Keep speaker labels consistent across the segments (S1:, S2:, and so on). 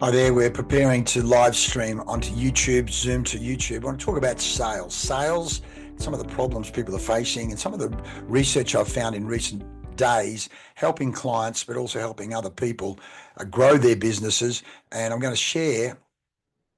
S1: Hi there, we're preparing to live stream onto YouTube, Zoom to YouTube. I want to talk about sales. Sales, some of the problems people are facing, and some of the research I've found in recent days, helping clients, but also helping other people grow their businesses. And I'm going to share,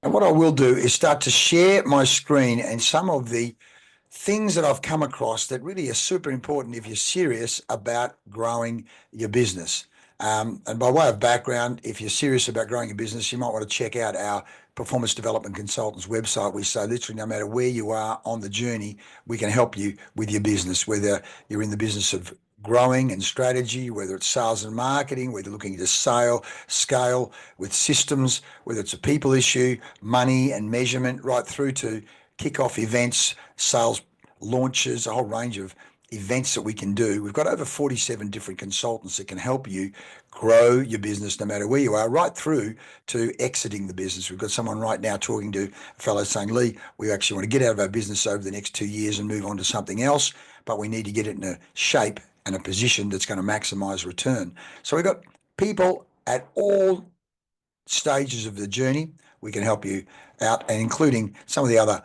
S1: and what I will do is start to share my screen and some of the things that I've come across that really are super important if you're serious about growing your business. And by way of background, if you're serious about growing your business, you might want to check out our performance development consultants website. We say literally no matter where you are on the journey, we can help you with your business, whether you're in the business of growing and strategy, whether it's sales and marketing, whether you're looking to scale with systems, whether it's a people issue, money and measurement, right through to kick-off events, sales launches, a whole range of events that we can do. We've got over 47 different consultants that can help you grow your business no matter where you are, right through to exiting the business. We've got someone right now talking to a fellow saying, Leigh, we actually want to get out of our business over the next 2 years and move on to something else, but we need to get it in a shape and a position that's going to maximize return. So we've got people at all stages of the journey. We can help you out, and including some of the other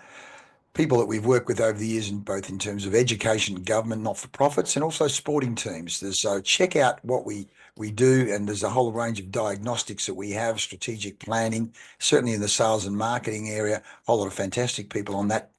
S1: people that we've worked with over the years, in both in terms of education, government, not-for-profits, and also sporting teams. So check out what we do, and there's a whole range of diagnostics that we have, strategic planning, certainly in the sales and marketing area, a whole lot of fantastic people on that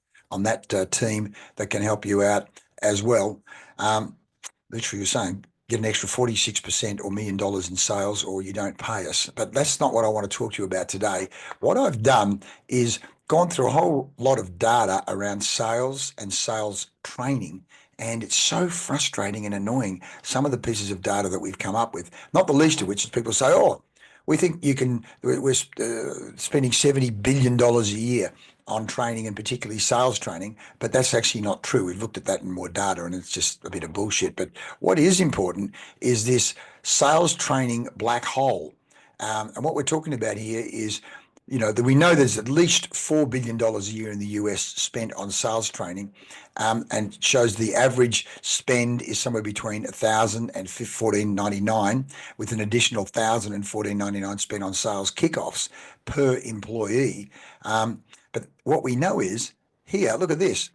S1: team that can help you out as well. Literally, you're saying get an extra 46% or $1 million in sales, or you don't pay us. But that's not what I want to talk to you about today. What I've done is gone through a whole lot of data around sales and sales training, and it's so frustrating and annoying, some of the pieces of data that we've come up with, not the least of which is people say, oh, we think we're spending $70 billion a year on training, and particularly sales training, but that's actually not true. We've looked at that in more data, and it's just a bit of bullshit. But what is important is this sales training black hole. And what we're talking about here is, that we know there's at least $4 billion a year in the US spent on sales training, and shows the average spend is somewhere between $1,000 and $1,499, with an additional $1,000 and $1,499 spent on sales kickoffs per employee. But what we know is here, look at this.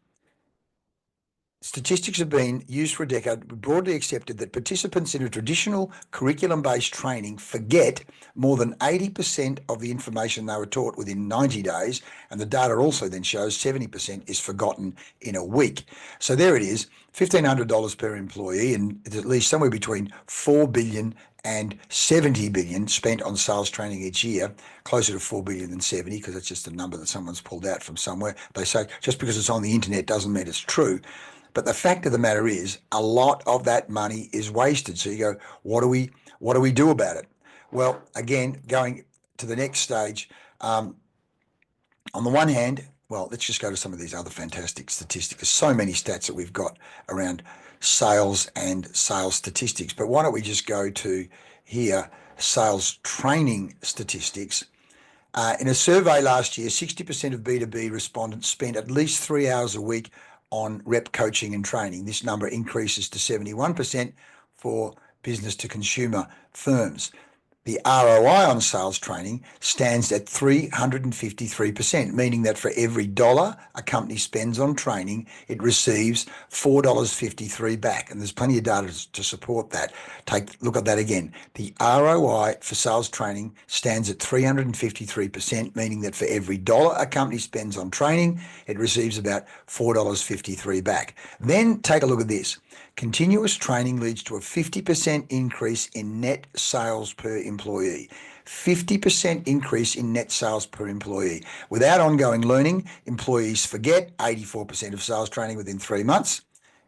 S1: Statistics have been used for a decade, broadly accepted that participants in a traditional curriculum-based training forget more than 80% of the information they were taught within 90 days, and the data also then shows 70% is forgotten in a week. So there it is, $1,500 per employee, and it's at least somewhere between $4 billion and $70 billion spent on sales training each year, closer to $4 billion than 70, because it's just a number that someone's pulled out from somewhere. They say just because it's on the internet doesn't mean it's true. But the fact of the matter is, a lot of that money is wasted. So you go, what do we do about it? Well, again, going to the next stage, on the one hand, well, let's just go to some of these other fantastic statistics. There's so many stats that we've got around sales and sales statistics. But why don't we just go to here, sales training statistics. In a survey last year, 60% of B2B respondents spent at least 3 hours a week on rep coaching and training. This number increases to 71% for business to consumer firms. The ROI on sales training stands at 353%, meaning that for every dollar a company spends on training, it receives $4.53 back. And there's plenty of data to support that. Look at that again. The ROI for sales training stands at 353%, meaning that for every dollar a company spends on training, it receives about $4.53 back. Then take a look at this. Continuous training leads to a 50% increase in net sales per employee. 50% increase in net sales per employee. Without ongoing learning, employees forget 84% of sales training within 3 months,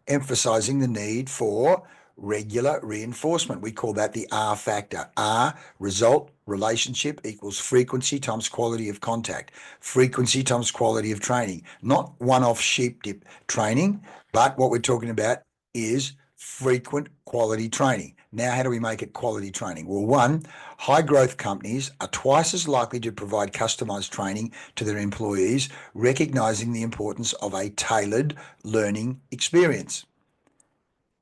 S1: emphasizing the need for regular reinforcement. We call that the R factor. R, result, relationship equals frequency times quality of contact. Frequency times quality of training. Not one-off sheep dip training, but what we're talking about is frequent quality training. Now, how do we make it quality training? Well, one, high growth companies are twice as likely to provide customized training to their employees, recognizing the importance of a tailored learning experience.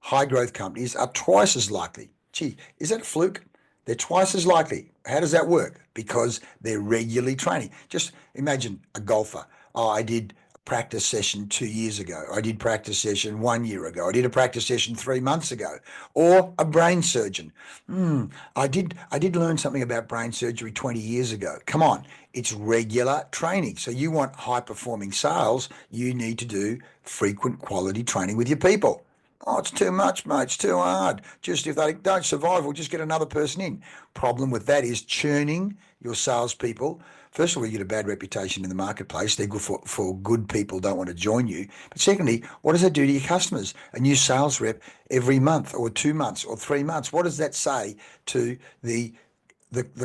S1: High growth companies are twice as likely. Gee, is that a fluke? They're twice as likely How does that work? Because they're regularly training. Just imagine a golfer. Oh, I did a practice session 2 years ago. I did practice session 1 year ago. I did a practice session 3 months ago. Or a brain surgeon. I did learn something about brain surgery 20 years ago. Come on, it's regular training. So you want high performing sales, you need to do frequent quality training with your people. Oh, it's too much, mate. It's too hard. Just if they don't survive, we'll just get another person in. Problem with that is churning your salespeople. First of all, you get a bad reputation in the marketplace. They're good for good people don't want to join you. But secondly, what does that do to your customers? A new sales rep every month or 2 months or 3 months. What does that say to the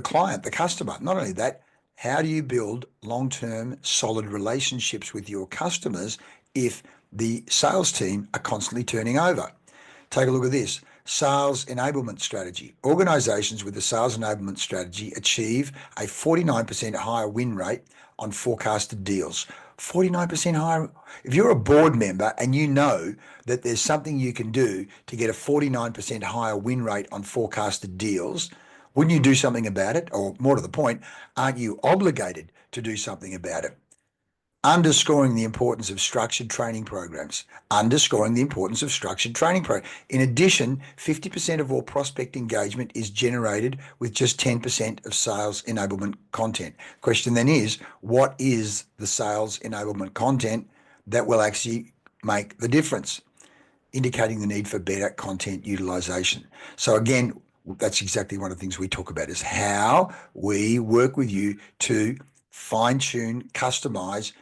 S1: client, the customer? Not only that, how do you build long-term solid relationships with your customers if the sales team are constantly turning over? Take a look at this. Sales enablement strategy. Organizations with a sales enablement strategy achieve a 49% higher win rate on forecasted deals. 49% higher. If you're a board member and you know that there's something you can do to get a 49% higher win rate on forecasted deals, wouldn't you do something about it? Or more to the point, aren't you obligated to do something about it? Underscoring the importance of structured training programs. Underscoring the importance of structured training programs. In addition, 50% of all prospect engagement is generated with just 10% of sales enablement content. Question then is, what is the sales enablement content that will actually make the difference? Indicating the need for better content utilization. So again, that's exactly one of the things we talk about is how we work with you to fine tune, customize,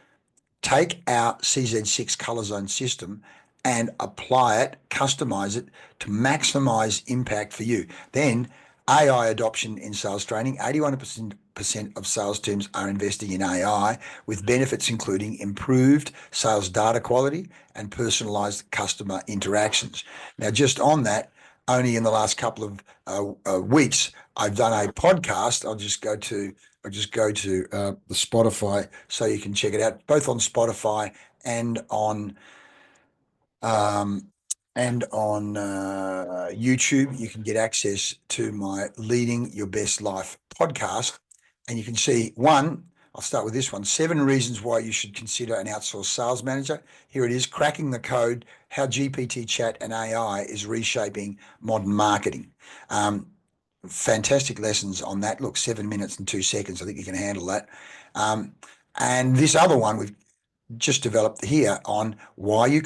S1: take our CZ6 color zone system and apply it, customize it to maximize impact for you. Then AI adoption in sales training. 81% of sales teams are investing in AI with benefits including improved sales data quality and personalized customer interactions. Now, just on that, only in the last couple of weeks, I've done a podcast. I'll just go to the Spotify so you can check it out, both on Spotify and on YouTube. You can get access to my Leading Your Best Life podcast, and you can see one. I'll start with this one. 7 reasons why you should consider an outsourced sales manager. Here it is, cracking the code, how GPT chat and AI is reshaping modern marketing. Fantastic lessons on that. Look, 7 minutes and 2 seconds. I think you can handle that. And this other one we've just developed here on why you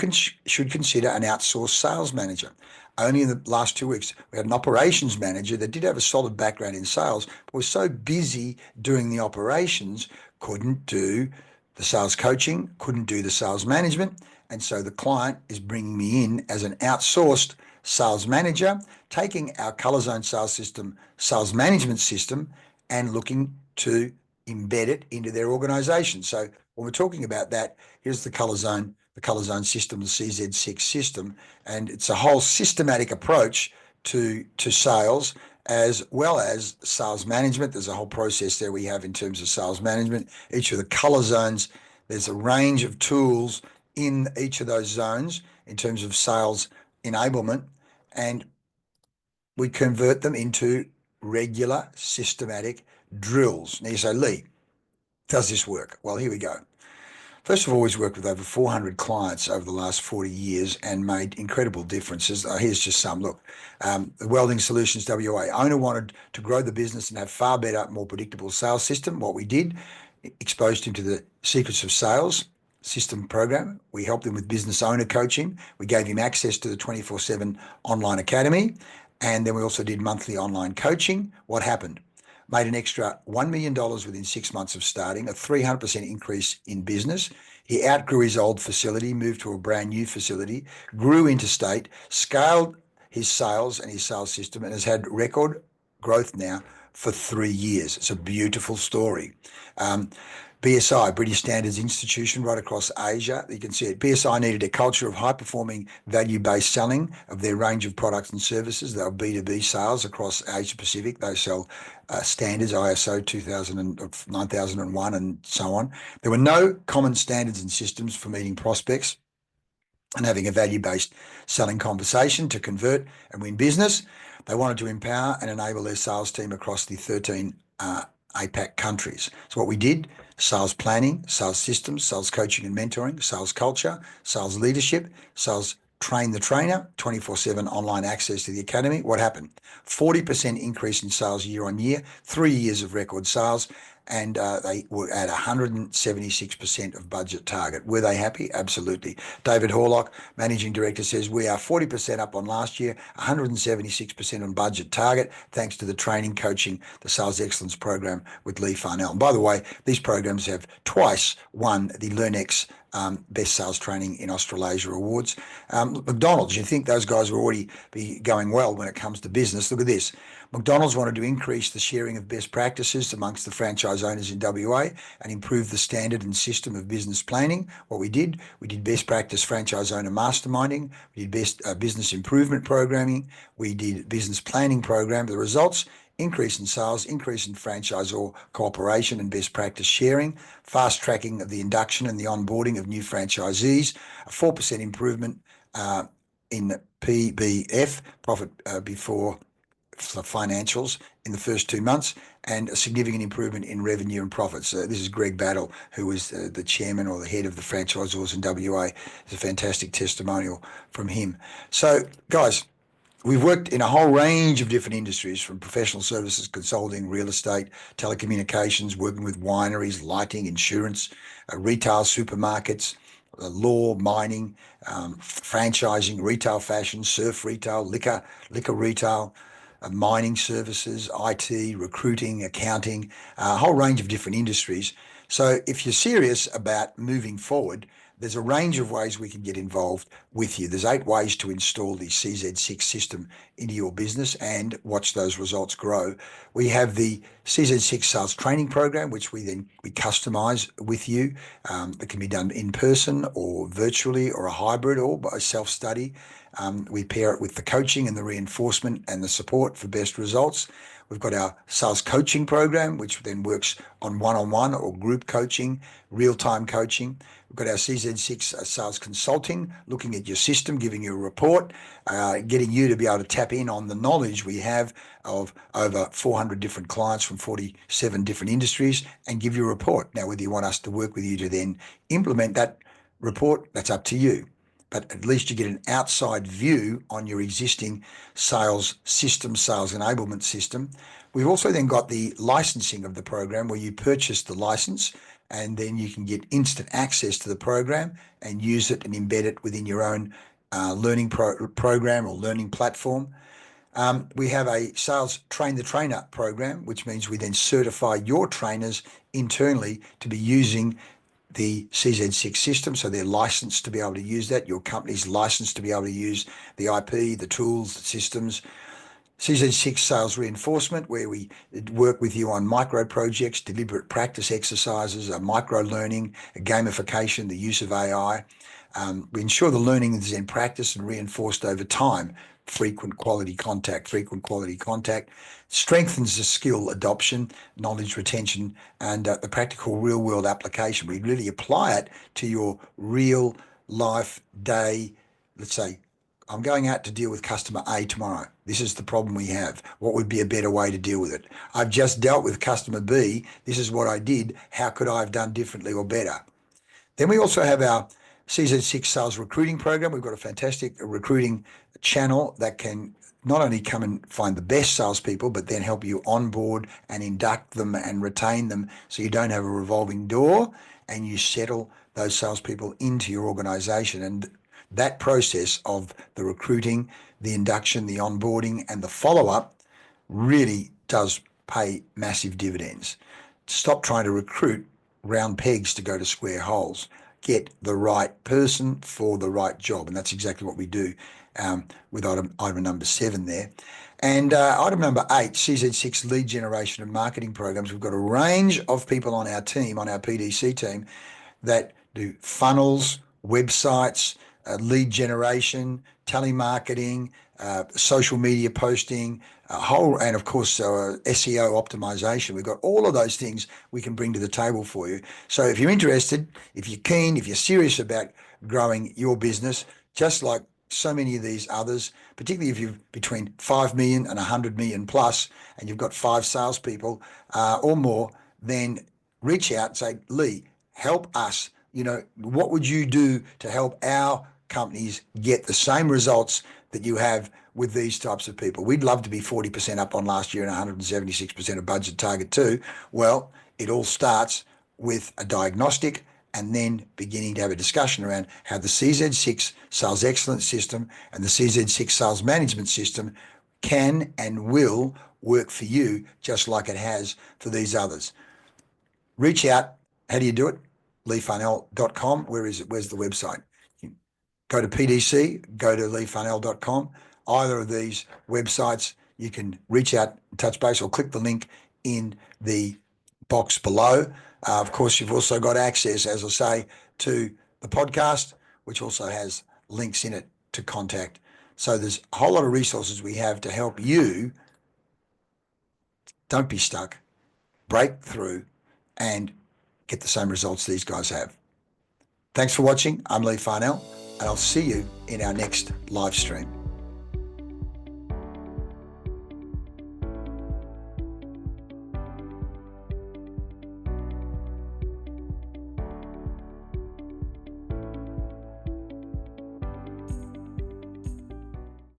S1: should consider an outsourced sales manager. Only in the last 2 weeks, we had an operations manager that did have a solid background in sales, but was so busy doing the operations, couldn't do the sales coaching, couldn't do the sales management. And so the client is bringing me in as an outsourced sales manager, taking our color zone sales system, sales management system, and looking to embed it into their organization. So when we're talking about that, here's the color zone system, the CZ6 system, and it's a whole systematic approach to sales as well as sales management. There's a whole process there we have in terms of sales management. Each of the color zones, there's a range of tools in each of those zones in terms of sales enablement, and we convert them into regular systematic drills. Now you say, Leigh, does this work? Well, here we go. First of all, we've worked with over 400 clients over the last 40 years and made incredible differences. Here's just some. Look, the Welding Solutions WA owner wanted to grow the business and have far better, more predictable sales system. What we did, exposed him to the Secrets of Sales system program. We helped him with business owner coaching. We gave him access to the 24/7 online academy. And then we also did monthly online coaching. What happened? Made an extra $1 million within 6 months of starting, a 300% increase in business. He outgrew his old facility, moved to a brand new facility, grew interstate, scaled his sales and his sales system, and has had record growth now for 3 years. It's a beautiful story. BSI, British Standards Institution, right across Asia. You can see it. BSI needed a culture of high-performing, value-based selling of their range of products and services. They were B2B sales across Asia Pacific. They sell standards, ISO 9001 and so on. There were no common standards and systems for meeting prospects and having a value-based selling conversation to convert and win business. They wanted to empower and enable their sales team across the 13 APAC countries. So what we did, sales planning, sales systems, sales coaching and mentoring, sales culture, sales leadership, sales train the trainer, 24/7 online access to the academy. What happened? 40% increase in sales year on year, 3 years of record sales, and they were at 176% of budget target. Were they happy? Absolutely. David Horlock, Managing Director, says we are 40% up on last year, 176% on budget target, thanks to the training, coaching, the Sales Excellence Program with Leigh Farnell. And by the way, these programs have twice won the LearnX Best Sales Training in Australasia Awards. McDonald's, you think those guys will already be going well when it comes to business. Look at this. McDonald's wanted to increase the sharing of best practices amongst the franchise owners in WA and improve the standard and system of business planning. What we did best practice franchise owner masterminding, we did best business improvement programming, we did business planning program. The results: increase in sales, increase in franchisor cooperation and best practice sharing, fast tracking of the induction and the onboarding of new franchisees, a 4% improvement in PBF, profit before financials, in the first 2 months, and a significant improvement in revenue and profits. This is Greg Battle, who was the chairman or the head of the franchisors in WA. It's a fantastic testimonial from him. So, guys, we've worked in a whole range of different industries, from professional services, consulting, real estate, telecommunications, working with wineries, lighting, insurance, retail, supermarkets, law, mining, franchising, retail fashion, surf retail, liquor retail, mining services, IT, recruiting, accounting, a whole range of different industries. So if you're serious about moving forward, there's a range of ways we can get involved with you. There's 8 ways to install the CZ6 system into your business and watch those results grow. We have the CZ6 sales training program, which we customize with you. It can be done in person or virtually or a hybrid or by self-study. We pair it with the coaching and the reinforcement and the support for best results. We've got our sales coaching program, which then works on one-on-one or group coaching, real-time coaching. We've got our CZ6 sales consulting, looking at your system, giving you a report, getting you to be able to tap in on the knowledge we have of over 400 different clients from 47 different industries and give you a report. Now, whether you want us to work with you to then implement that report, that's up to you. But at least you get an outside view on your existing sales system, sales enablement system. We've also then got the licensing of the program, where you purchase the license and then you can get instant access to the program and use it and embed it within your own learning program or learning platform. We have a sales train the trainer program, which means we then certify your trainers internally to be using the CZ6 system, so they're licensed to be able to use that. Your company's licensed to be able to use the IP, the tools, the systems. CZ6 sales reinforcement, where we work with you on micro projects, deliberate practice exercises, micro learning, gamification, the use of AI. We ensure the learning is in practice and reinforced over time. Frequent quality contact, strengthens the skill adoption, knowledge retention, and the practical real-world application. We really apply it to your real life day. Let's say, I'm going out to deal with customer A tomorrow. This is the problem we have. What would be a better way to deal with it? I've just dealt with customer B. This is what I did. How could I have done differently or better? Then we also have our CZ6 sales recruiting program. We've got a fantastic recruiting channel that can not only come and find the best salespeople, but then help you onboard and induct them and retain them, so you don't have a revolving door and you settle those salespeople into your organization. And that process of the recruiting, the induction, the onboarding, and the follow-up really does pay massive dividends. Stop trying to recruit round pegs to go to square holes. Get the right person for the right job. And that's exactly what we do with item number 7 there. And item number 8, CZ6 lead generation and marketing programs. We've got a range of people on our team, on our PDC team, that do funnels, websites, lead generation, telemarketing, social media posting, and of course SEO optimization. We've got all of those things we can bring to the table for you. So if you're interested, if you're keen, if you're serious about growing your business, just like so many of these others, particularly if you're between 5 million and 100 million plus, and you've got 5 salespeople or more, then reach out and say, Leigh, help us. What would you do to help our companies get the same results that you have with these types of people? We'd love to be 40% up on last year and 176% of budget target too. Well, it all starts with a diagnostic and then beginning to have a discussion around how the CZ6 sales excellence system and the CZ6 sales management system can and will work for you just like it has for these others. Reach out. How do you do it? LeighFarnell.com. Where is it? Where's the website? Go to PDC, go to LeighFarnell.com. Either of these websites, you can reach out, touch base, or click the link in the box below. Of course, you've also got access, as I say, to the podcast, which also has links in it to contact. So there's a whole lot of resources we have to help you. Don't be stuck, break through, and get the same results these guys have. Thanks for watching. I'm Leigh Farnell, and I'll see you in our next live stream.